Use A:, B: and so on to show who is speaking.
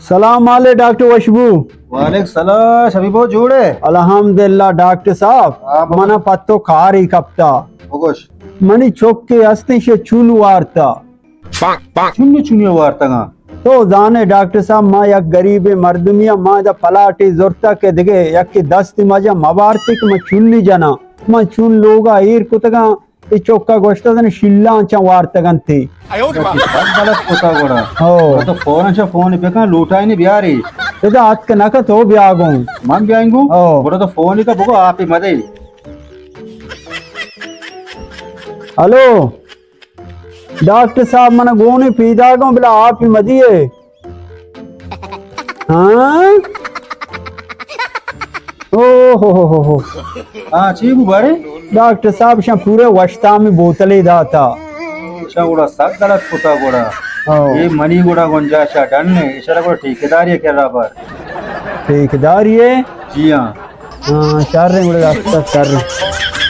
A: सलाम वाले डॉक्टर वशबू।
B: वालेकुम सलाम शबी बहुत जोड़े
A: अल्हम्दुलिल्लाह डॉक्टर साहब
B: हाँ, बहुत-
A: मना पत्तो खारी कपता
B: होगोश
A: मनी चोक्के अस्ति से चुल वारता
B: चुन्नी चुन्नी वार्तगा
A: तो जाने डॉक्टर साहब माँ यक गरीब मर्दमिया माँ दा पलाटी जोरता के दिगे यक की दस्ती मजा मबारतिक म चुन्नी जना म चुन लोगा ईर कुतगा ई चोक्का गोश्ता दन शिल्ला चा वार्तगन थी
B: गलत होता गोड़ा
A: हो
B: तो फोन अच्छा फोन पे कहाँ लूटा ही नहीं बिहारी
A: इधर हाथ के नका तो ब्यागो
B: मन भी आएंगू
A: ओ।
B: बोला तो फोन ही का बुको आप ही मदे
A: हेलो डॉक्टर साहब मना गोनी पीदा गो बोला आप ही मदिए हाँ ओ हो
B: हाँ चीकू बारे
A: डॉक्टर साहब शा पूरे वस्ता में बोतले दाता
B: अच्छा गोड़ा सब गलत होता गोड़ा
A: ओ
B: ये मनी गोड़ा गुंजाशा डन ने इशारा गोड़ा ठेकेदारी कर रहा पर
A: ठेकेदार ये
B: जी हाँ
A: हाँ कर रहे हैं बड़े रास्ता कर रहे हैं।